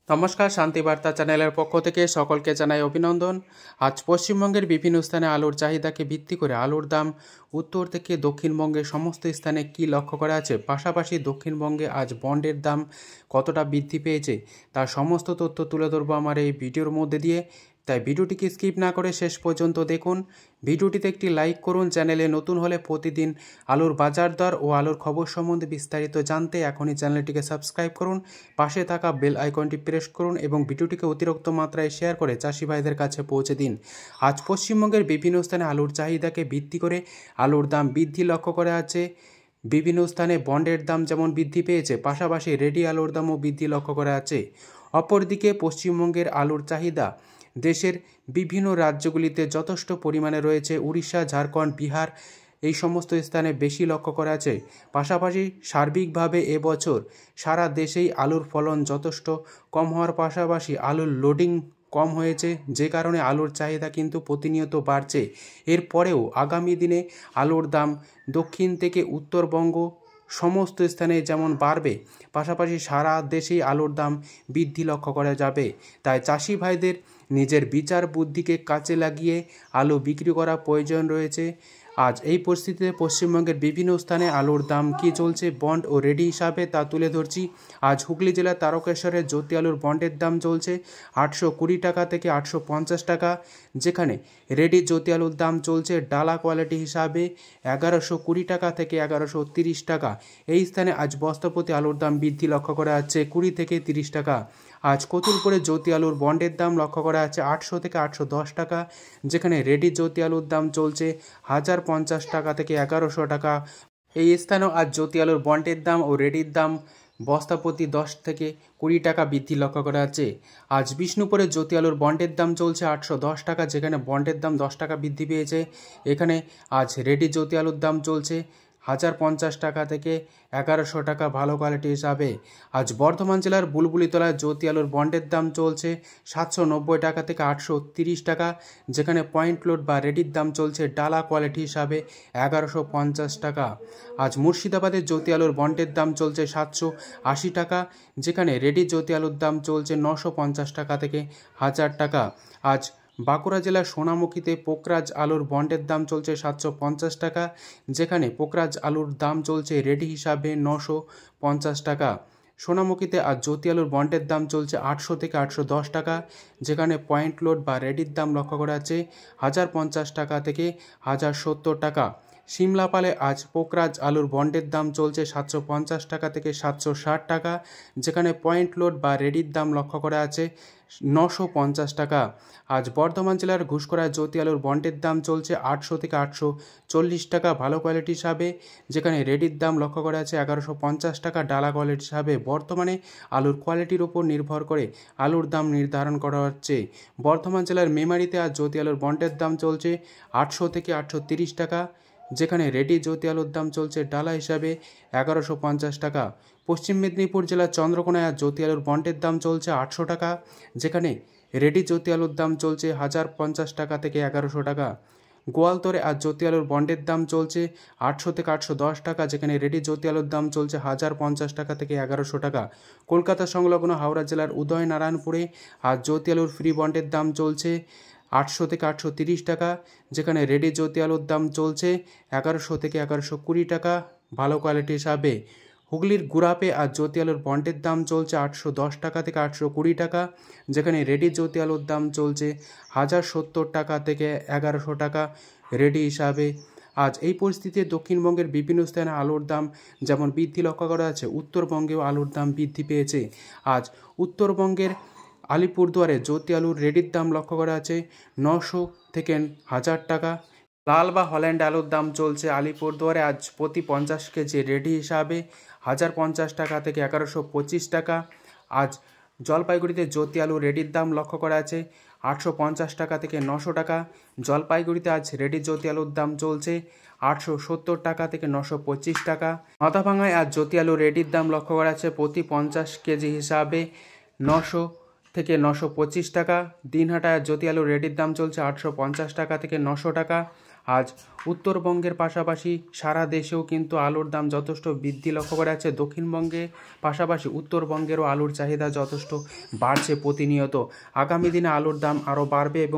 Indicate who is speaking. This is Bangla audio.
Speaker 1: নমস্কার, শান্তিবার্তা চ্যানেলের পক্ষ থেকে সকলকে জানাই অভিনন্দন। আজ পশ্চিমবঙ্গের বিভিন্ন স্থানে আলুর চাহিদাকে ভিত্তি করে আলুর দাম উত্তর থেকে দক্ষিণবঙ্গের সমস্ত স্থানে কি লক্ষ্য করা আছে, পাশাপাশি দক্ষিণবঙ্গে আজ বন্ডের দাম কতটা বৃদ্ধি পেয়েছে তার সমস্ত তথ্য তুলে ধরবো আমার এই ভিডিওর মধ্যে দিয়ে। তাই ভিডিওটিকে স্কিপ না করে শেষ পর্যন্ত দেখুন। ভিডিওটিতে একটি লাইক করুন। চ্যানেলে নতুন হলে প্রতিদিন আলুর বাজার দর ও আলুর খবর সম্বন্ধে বিস্তারিত জানতে এখনই চ্যানেলটিকে সাবস্ক্রাইব করুন, পাশে থাকা বেল আইকনটি প্রেস করুন এবং ভিডিওটিকে অতিরিক্ত মাত্রায় শেয়ার করে চাষি ভাইদের কাছে পৌঁছে দিন। আজ পশ্চিমবঙ্গের বিভিন্ন স্থানে আলুর চাহিদাকে ভিত্তি করে আলুর দাম বৃদ্ধি লক্ষ্য করা আছে। বিভিন্ন স্থানে বন্ডের দাম যেমন বৃদ্ধি পেয়েছে, পাশাপাশি রেডি আলুর দামও বৃদ্ধি লক্ষ্য করা আছে। অপরদিকে পশ্চিমবঙ্গের আলুর চাহিদা দেশের বিভিন্ন রাজ্যগুলিতে যথেষ্ট পরিমাণে রয়েছে। উড়িষ্যা, ঝাড়খণ্ড, বিহার এই সমস্ত স্থানে বেশি লক্ষ্য করা আছে। পাশাপাশি সার্বিকভাবে এবছর সারা দেশেই আলুর ফলন যথেষ্ট কম হওয়ার পাশাপাশি আলুর লোডিং কম হয়েছে, যে কারণে আলুর চাহিদা কিন্তু প্রতিনিয়ত বাড়ছে। এরপরেও আগামী দিনে আলুর দাম দক্ষিণ থেকে উত্তরবঙ্গ সমস্ত স্থানে যেমন বাড়বে, পাশাপাশি সারা দেশেই আলুর দাম বৃদ্ধি লক্ষ্য করা যাবে। তাই চাষি ভাইদের নিজের বিচার বুদ্ধিকে কাজে লাগিয়ে আলু বিক্রি করা প্রয়োজন রয়েছে। আজ এই পরিস্থিতিতে পশ্চিমবঙ্গের বিভিন্ন স্থানে আলুর দাম কী চলছে বন্ড ও রেডি হিসাবে তা তুলে ধরছি। আজ হুগলি জেলার তারকেশ্বরের জ্যোতি আলুর বন্ডের দাম চলছে 820 টাকা থেকে 850 টাকা, যেখানে রেডি জ্যোতি আলুর দাম চলছে ডালা কোয়ালিটি হিসাবে 1120 টাকা থেকে 1130 টাকা। এই স্থানে আজ বস্তাপ্রতি আলুর দাম বৃদ্ধি লক্ষ্য করা যাচ্ছে 20 থেকে 30 টাকা। আজ কতুলপুরে জ্যোতি আলুর বন্ডের দাম লক্ষ্য করা যাচ্ছে 800 থেকে 810 টাকা, যেখানে রেডি জ্যোতি আলুর দাম চলছে 1050 টাকা থেকে 1100 টাকা। এই স্থানেও আজ জ্যোতি আলুর বন্ডের দাম ও রেডির দাম বস্তা প্রতি 10 থেকে 20 টাকা বৃদ্ধি লক্ষ্য করা যাচ্ছে। আজ বিষ্ণুপুরে জ্যোতি আলুর বন্ডের দাম চলছে 810 টাকা, যেখানে বন্ডের দাম 10 টাকা বৃদ্ধি পেয়েছে। এখানে আজ রেডি জ্যোতি আলুর দাম চলছে 1050 টাকা থেকে 1100 টাকা ভালো কোয়ালিটি হিসাবে। আজ বর্ধমান জেলার বুলবুলিতলায় জ্যোতি আলুর বন্ডের দাম চলছে 790 টাকা থেকে 830 টাকা, যেখানে পয়েন্ট লোড বা রেডির দাম চলছে ডালা কোয়ালিটি হিসাবে 1150 টাকা। আজ মুর্শিদাবাদের জ্যোতি আলুর বন্ডের দাম চলছে 780 টাকা, যেখানে রেডি জ্যোতি আলুর দাম চলছে 950 টাকা থেকে 1000 টাকা। আজ বাঁকুড়া জেলার সোনামুখীতে পোকরাজ আলুর বন্ডের দাম চলছে 750 টাকা, যেখানে পোকরাজ আলুর দাম চলছে রেডি হিসাবে 950 টাকা। সোনামুখীতে আজ জ্যোতি আলুর বন্ডের দাম চলছে 800 থেকে 810 টাকা, যেখানে পয়েন্ট লোড বা রেডির দাম লক্ষ্য করা আছে 1050 টাকা থেকে 1070 টাকা। সিমলাপালে আজ পোকরাজ আলুর বন্ডের দাম চলছে 750 টাকা থেকে 760 টাকা, যেখানে পয়েন্ট লোড বা রেডির দাম লক্ষ্য করা আছে 950 টাকা। আজ বর্ধমান জেলার ঘুষকরায় জ্যোতি আলুর বন্ডের দাম চলছে 800 থেকে 840 টাকা ভালো কোয়ালিটি হিসাবে, যেখানে রেডির দাম লক্ষ্য করা আছে 1150 টাকা ডালা কোয়ালিটি হিসাবে। বর্তমানে আলুর কোয়ালিটির উপর নির্ভর করে আলুর দাম নির্ধারণ করা হচ্ছে। বর্ধমান জেলার মেমারিতে আজ জ্যোতি আলুর বন্ডের দাম চলছে 800 থেকে 830 টাকা, যেখানে রেডি জ্যোতি আলুর দাম চলছে ডালা হিসাবে 1150 টাকা। পশ্চিম মেদিনীপুর জেলার চন্দ্রকোনায় আজ জ্যোতি আলুর বন্ডের দাম চলছে 800 টাকা, যেখানে রেডি জ্যোতি আলুর দাম চলছে 1050 টাকা থেকে 1100 টাকা। গোয়ালতরে আজ জ্যোতি আলুর বন্ডের দাম চলছে 800 থেকে 810 টাকা, যেখানে রেডি জ্যোতি আলুর দাম চলছে 1050 টাকা থেকে 1100 টাকা। কলকাতা সংলগ্ন হাওড়া জেলার উদয়নারায়ণপুরে আজ জ্যোতি আলুর ফ্রি বন্ডের দাম চলছে 800 থেকে 830 টাকা, যেখানে রেডি জ্যোতি আলুর দাম চলছে 1100 থেকে 1120 টাকা ভালো কোয়ালিটি হিসাবে। হুগলির গুড়াপে আজ জ্যোতি আলুর বন্ডের দাম চলছে 810 টাকা থেকে 820 টাকা, যেখানে রেডি জ্যোতি আলুর দাম চলছে 1070 টাকা থেকে 1100 টাকা রেডি হিসাবে। আজ এই পরিস্থিতিতে দক্ষিণবঙ্গের বিভিন্ন স্থানে আলুর দাম যেমন বৃদ্ধি লক্ষ্য করা আছে, উত্তরবঙ্গেও আলুর দাম বৃদ্ধি পেয়েছে। আজ উত্তরবঙ্গের আলিপুরদুয়ারে জ্যোতি আলুর রেডির দাম লক্ষ্য করা আছে 900 থেকে 1000 টাকা। লাল বা হল্যান্ড আলুর দাম চলছে আলিপুরদুয়ারে আজ প্রতি 50 কেজি রেডি হিসাবে 1050 টাকা থেকে 1125 টাকা। আজ জলপাইগুড়িতে জ্যোতি আলু রেডির দাম লক্ষ্য করা আছে 850 টাকা থেকে 900 টাকা। জলপাইগুড়িতে আজ রেডি জ্যোতি আলুর দাম চলছে 870 টাকা থেকে 925 টাকা। মাথাভাঙায় আজ জ্যোতি আলু রেডির দাম লক্ষ্য করা আছে প্রতি 50 কেজি হিসাবে 900 থেকে 925 টাকা। দিনহাটায় জ্যোতি আলু রেডির দাম চলছে 850 টাকা থেকে 900 টাকা। আজ উত্তরবঙ্গের পাশাপাশি সারা দেশেও কিন্তু আলুর দাম যথেষ্ট বৃদ্ধি লক্ষ্য করা যাচ্ছে। দক্ষিণবঙ্গে পাশাপাশি উত্তরবঙ্গেরও আলুর চাহিদা যথেষ্ট বাড়ছে প্রতিনিয়ত। আগামী দিনে আলুর দাম আরও বাড়বে এবং